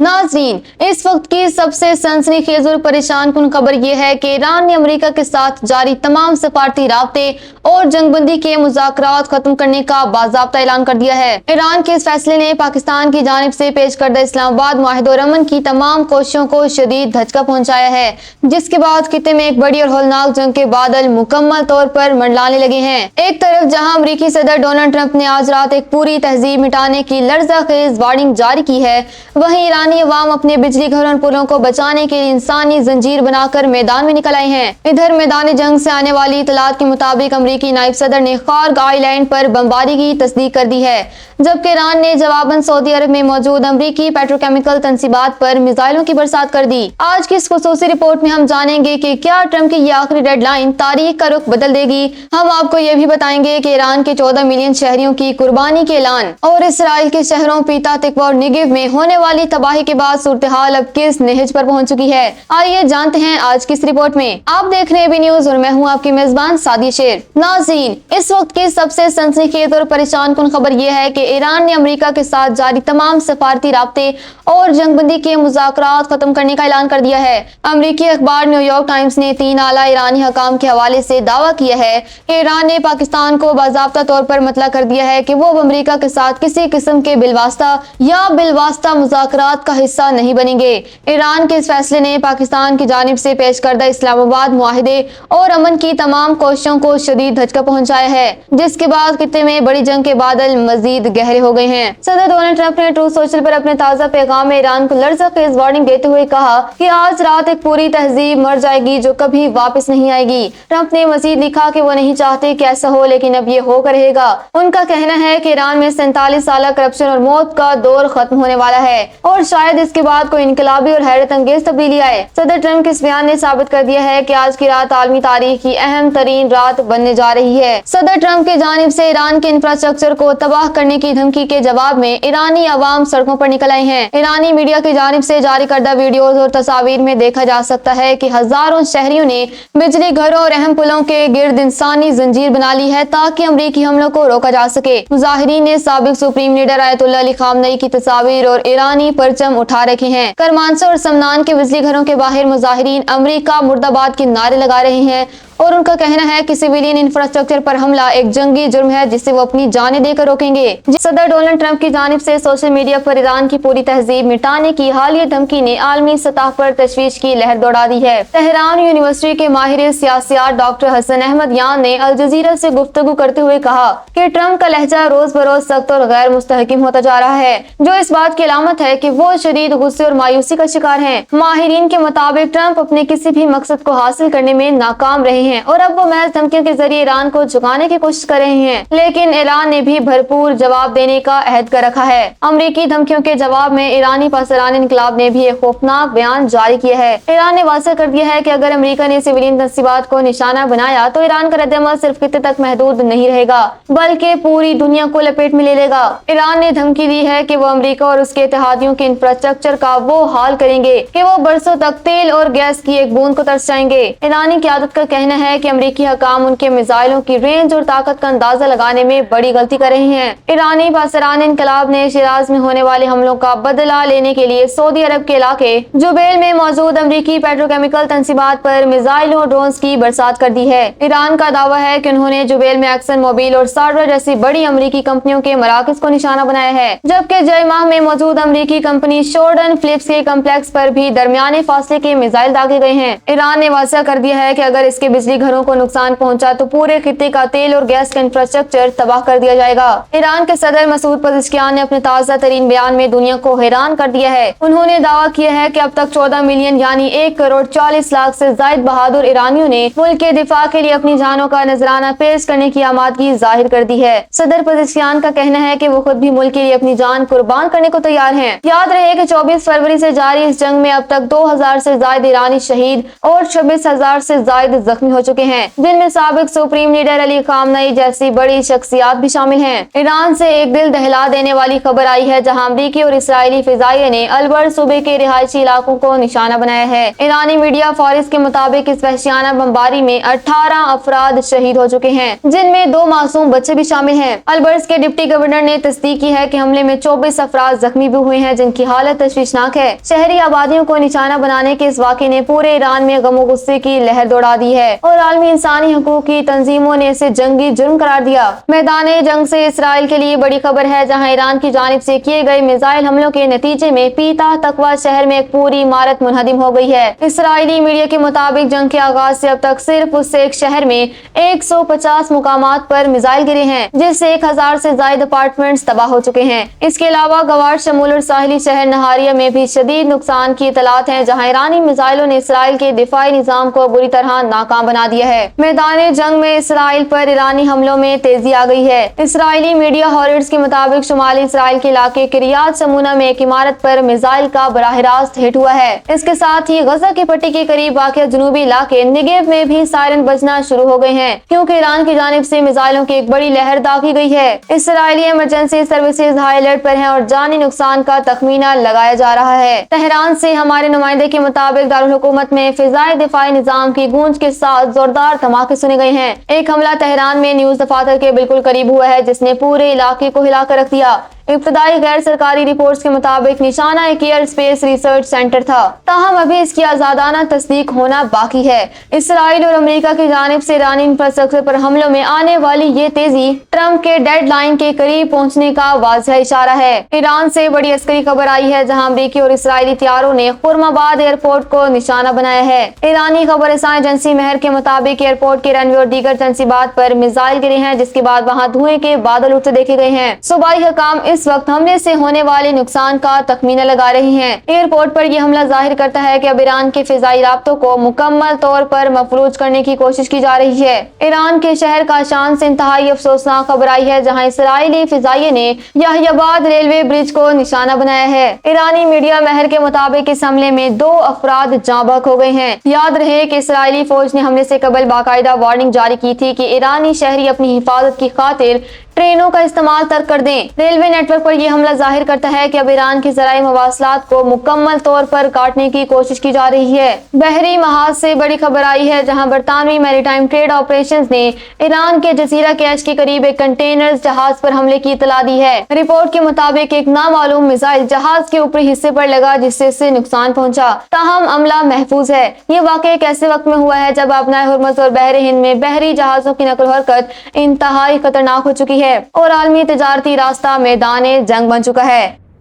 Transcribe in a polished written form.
नाज़रीन, इस वक्त की सबसे सनसनीखेज और परेशान कुन खबर यह है कि ईरान ने अमेरिका के साथ जारी तमाम सफारती राब्ते और जंगबंदी के मुज़ाकरात खत्म करने का बाज़ाब्ता ऐलान कर दिया है। ईरान के इस फैसले ने पाकिस्तान की जानिब से पेश करदा इस्लामाबाद मुआहिदा और अमन की तमाम कोशिशों को शदीद धचका पहुंचाया है, जिसके बाद खित्ते में एक बड़ी और हौलनाक जंग के बादल मुकम्मल तौर पर मंडलाने लगे हैं। एक तरफ जहां अमेरिकी सदर डोनाल्ड ट्रंप ने आज रात एक पूरी तहजीब मिटाने की लर्ज़ाखेज वार्निंग जारी की है, वहीं ईरानी अवाम अपने बिजली घरों और पुलों को बचाने के लिए इंसानी जंजीर बनाकर मैदान में निकल आए हैं। इधर मैदान जंग से आने वाली इतलात के मुताबिक अमरीकी नायब सदर ने खार्ग आइलैंड पर बमबारी की तस्दीक कर दी है, जबकि ईरान ने जवाबन सऊदी अरब में मौजूद अमरीकी पेट्रोकेमिकल तंसीबात पर मिसाइलों की बरसात कर दी। आज की इस खुसूसी रिपोर्ट में हम जानेंगे कि क्या ट्रंप की ये आखिरी डेडलाइन तारीख का रुख बदल देगी। हम आपको ये भी बताएंगे कि ईरान के 14 मिलियन शहरियों की कुर्बानी के ऐलान और इसराइल के शहरों पीता, तिकवा और निगेव में होने वाली तबाही के बाद सूरत हाल अब किस नहज पर पहुंच चुकी है। आइए जानते हैं आज की इस रिपोर्ट में। आप देख रहे हैं बी न्यूज और मैं हूं आपकी मेजबान सादिया शेर। नाज़रीन, इस वक्त की सबसे सनसनीखेज और परेशान कुन खबर यह है कि ईरान ने अमेरिका के साथ जारी तमाम सफारती राब्ते और जंगबंदी के मुज़ाकरात खत्म करने का ऐलान कर दिया है। अमरीकी अखबार न्यूयॉर्क टाइम्स ने 3 आला ईरानी हकाम के हवाले से दावा किया है कि ईरान ने पाकिस्तान को बाज़ाब्ता तौर पर मतला कर दिया है कि वो अमरीका के साथ किसी किस्म के बिलवास्ता या बिलवास्ता मुज़ाकरात का हिस्सा नहीं बनेंगे। ईरान के इस फैसले ने पाकिस्तान की जानिब से पेश करदा इस्लामाबाद मुआहिदे और अमन की तमाम कोशिशों को शदीद धचका पहुंचाया है, जिसके बाद खित्ते में बड़ी जंग के बादल मजीद गहरे हो गए हैं। सदर डोनाल्ड ट्रंप ने ट्रूथ सोशल पर अपने ताज़ा पैगाम में ईरान को लर्ज़ाखेज वार्निंग देते हुए कहा कि आज रात एक पूरी तहजीब मर जाएगी जो कभी वापस नहीं आएगी। ट्रंप ने मजीद लिखा कि वो नहीं चाहते कि ऐसा हो, लेकिन अब ये होकर रहेगा। उनका कहना है कि ईरान में 47 साल करप्शन और मौत का दौर खत्म होने वाला है और शायद इसके बाद कोई इनकलाबी और हैरत अंगेज तब्दीली आए। सदर ट्रंप के इस बयान ने साबित कर दिया है कि आज की रात आलमी तारीख की अहम तरीन रात बनने जा रही है। सदर ट्रंप की जानिब से ईरान के इंफ्रास्ट्रक्चर को तबाह करने की धमकी के जवाब में ईरानी अवाम सड़कों पर निकल आए हैं। ईरानी मीडिया की जानिब से जारी करदा वीडियोज और तस्वीर में देखा जा सकता है कि हजारों शहरियों ने बिजली घरों और अहम पुलों के गिर्द इंसानी जंजीर बना ली है ताकि अमरीकी हमलों को रोका जा सके। मुजाहिरीन ने साबिक सुप्रीम लीडर आयतुल्लाह अली खामनई की तस्वीर और ईरानी परचम उठा रखे हैं। करमानसो और समनान के बिजली घरों के बाहर मुजाहिरीन अमरीका मुर्दाबाद के नारे लगा रहे हैं और उनका कहना है कि सिविलियन इंफ्रास्ट्रक्चर पर हमला एक जंगी जुर्म है जिसे वो अपनी जानें देकर रोकेंगे। सदर डोनाल्ड ट्रंप की जानिब से सोशल मीडिया पर ईरान की पूरी तहजीब मिटाने की हालिया धमकी ने आलमी सतह पर तशवीश की लहर दौड़ा दी है। तेहरान यूनिवर्सिटी के माहिर सियासियात डॉक्टर हसन अहमद यान ने अल जजीरा से गुफ्तगू करते हुए कहा कि ट्रंप का लहजा रोज बरोज सख्त और गैर मुस्तहकिम होता जा रहा है, जो इस बात की अलामत है कि वो शदीद गुस्से और मायूसी का शिकार हैं। माहिरीन के मुताबिक ट्रंप अपने किसी भी मकसद को हासिल करने में नाकाम रहे हैं और अब वो महज धमकियों के जरिए ईरान को झुकाने की कोशिश कर रहे हैं, लेकिन ईरान ने भी भरपूर जवाब देने का अहद कर रखा है। अमरीकी धमकियों के जवाब में ईरानी पासरान इनकलाब ने भी एक खौफनाक बयान जारी किया है। ईरान ने वाज़ेह कर दिया है कि अगर अमरीका ने सिविलियन तंसीबात को निशाना बनाया तो ईरान का रद्दअमल सिर्फ खित्ते तक महदूद नहीं रहेगा बल्कि पूरी दुनिया को लपेट में ले लेगा। ईरान ने धमकी दी है कि वो अमरीका और उसके इत्तेहादियों के इंफ्रास्ट्रक्चर का वो हाल करेंगे कि वो बरसों तक तेल और गैस की एक बूंद को तरस जाएंगे। ईरानी क़यादत का कहना है कि अमरीकी हकाम उनके मिसाइलों की रेंज और ताकत का अंदाजा लगाने में बड़ी गलती कर रहे हैं। ईरानी पासरान इनकलाब ने शिराज में होने वाले हमलों का बदला लेने के लिए सऊदी अरब के इलाके जुबैल में मौजूद अमरीकी पेट्रोकेमिकल तंसीबात पर मिसाइलों और ड्रोन्स की बरसात कर दी है। ईरान का दावा है कि उन्होंने जुबैल में एक्सन मोबिल और सार्वर जैसी बड़ी अमरीकी कंपनियों के मराकज को निशाना बनाया है, जबकि जयमाह में मौजूद अमरीकी कंपनी शोर्डन फिलिप्स के कम्प्लेक्स पर भी दरमियाने फासले के मिसाइल दागे गए हैं। ईरान ने वाज़ेह कर दिया है कि अगर इसके बिजली घरों को नुकसान पहुंचा तो पूरे खित्ते का तेल और गैस का इंफ्रास्ट्रक्चर तबाह कर दिया जाएगा। ईरान के सदर मसूद पज़ेश्कियान ने अपने ताज़ा तरीन बयान में दुनिया को हैरान कर दिया है। उन्होंने दावा किया है कि अब तक 14 मिलियन यानी 1 करोड़ 40 लाख से जायद बहादुर ईरानियों ने मुल्क के दिफा के लिए अपनी जानों का नजराना पेश करने की आमादगी जाहिर कर दी है। सदर पज़ेश्कियान का कहना है कि वो खुद भी मुल्क के लिए अपनी जान कुर्बान करने को तैयार हैं। याद रहे कि 24 फरवरी से जारी इस जंग में अब तक 2000 से जायद ईरानी शहीद और 26,000 से जायद जख्मी हो हो चुके हैं, जिनमें साबिक सुप्रीम लीडर अली खामनेई जैसी बड़ी शख्सियात भी शामिल हैं। ईरान से एक दिल दहला देने वाली खबर आई है, जहां अमरीकी और इसराइली फिजाइये ने अलबर सूबे के रिहायशी इलाकों को निशाना बनाया है। ईरानी मीडिया फॉरिस के मुताबिक इस वहशियाना बमबारी में 18 अफराद शहीद हो चुके हैं, जिनमें 2 मासूम बच्चे भी शामिल हैं। अलबर्स के डिप्टी गवर्नर ने तस्दीक की है कि हमले में 24 अफराद जख्मी भी हुए हैं, जिनकी हालत तशवीशनाक है। शहरी आबादियों को निशाना बनाने के इस वाक़े ने पूरे ईरान में गमो गुस्से की लहर दौड़ा दी है और आलमी इंसानी हकूक की तंजीमों ने इसे जंगी जुर्म करार दिया। मैदान जंग से इसराइल के लिए बड़ी खबर है, जहां ईरान की जानिब से किए गए मिसाइल हमलों के नतीजे में पीता तकवा शहर में एक पूरी इमारत मुनहदिम हो गई है। इसराइली मीडिया के मुताबिक जंग के आगाज से अब तक सिर्फ उस एक शहर में 150 मुकामात पर मिसाइल गिरे हैं, जिससे 1000 से ज्यादा अपार्टमेंट्स तबाह हो चुके हैं। इसके अलावा गवार शमूल और साहिली शहर नहारिया में भी शदीद नुकसान की इतलात हैं, जहां ईरानी मिसाइलों ने इसराइल के दिफाई निजाम को बुरी तरह नाकाम बना दिया है। मैदान जंग में इसराइल पर ईरानी हमलों में तेजी आ गई है। इसराइली मीडिया हॉरिट्स के मुताबिक शुमाली इसराइल के इलाके किरियात शमूना में एक इमारत पर मिसाइल का बराह रास्त हिट हुआ है। इसके साथ ही गजा की पट्टी के करीब वाक़ जनूबी इलाके निगेव में भी सायरन बजना शुरू हो गए हैं, क्योंकि ईरान की जानिब से मिसाइलों की एक बड़ी लहर दागी गई है। Israeli emergency services high alert पर हैं और जानी नुकसान का तखमीना लगाया जा रहा है। तेहरान से हमारे नुमाइंदे के मुताबिक दारुल हुकूमत में फिजाई दिफाई निजाम की गूंज के साथ जोरदार धमाके सुने गए हैं। एक हमला तेहरान में न्यूज दफातर के बिल्कुल करीब हुआ है, जिसने पूरे इलाके को हिलाकर रख दिया। इब्तदाई गैर सरकारी रिपोर्ट्स के मुताबिक निशाना एक एयर स्पेस रिसर्च सेंटर था, ताहम अभी इसकी आजादाना तस्दीक होना बाकी है। इसराइल और अमेरिका की जानिब से ईरानी इंफ्रास्ट्रक्चर पर हमलों में आने वाली ये तेजी ट्रंप के डेडलाइन के करीब पहुंचने का वाज़ह इशारा है। ईरान से बड़ी अस्करी खबर आई है, जहां अमेरिकी और इसराइली हथियारों ने खुर्माबाद एयरपोर्ट को निशाना बनाया है। ईरानी खबर रसां एजेंसी मेहर के मुताबिक एयरपोर्ट के रनवे और दीगर तंसीबात पर मिसाइल गिरे हैं, जिसके बाद वहाँ धुएं के बादल उठते देखे गए हैं। सूबाई हुकाम इस वक्त हमले से होने वाले नुकसान का तखमीना लगा रही हैं। एयरपोर्ट पर यह हमला जाहिर करता है कि अब ईरान के फिजाई राब्तों को मुकम्मल तौर पर मफलूज करने की कोशिश की जा रही है। ईरान के शहर काशान से इंतहाई अफसोसनाक खबर आई है, जहां इसराइली फिजाइये ने याहियाबाद रेलवे ब्रिज को निशाना बनाया है। ईरानी मीडिया मेहर के मुताबिक इस हमले में 2 अफराद जाँ बहक हो गए हैं। याद रहे कि इसराइली फौज ने हमले से कबल बाकायदा वार्निंग जारी की थी कि ईरानी शहरी अपनी हिफाजत की खातिर ट्रेनों का इस्तेमाल तर्क कर दें। रेलवे नेटवर्क पर यह हमला जाहिर करता है कि अब ईरान की ज़राई मवासलात को मुकम्मल तौर पर काटने की कोशिश की जा रही है। बहरी महाज से बड़ी खबर आई है, जहां बरतानवी मैरीटाइम ट्रेड ऑपरेशंस ने ईरान के जजीरा कैश के करीब एक कंटेनर जहाज पर हमले की इतला दी है। रिपोर्ट के मुताबिक एक नामालूम मिसाइल जहाज के ऊपरी हिस्से पर लगा, जिससे इसे नुकसान पहुंचा, ताहम अमला महफूज है। ये वाक़या एक ऐसे वक्त में हुआ है जब अपना हुर्मुज़ और बहरे हिंद में बहरी जहाजों की नकल हरकत इंतहाई खतरनाक हो चुकी है और आलमी तिजारती रास्ता मैदान जंग बन चुका है।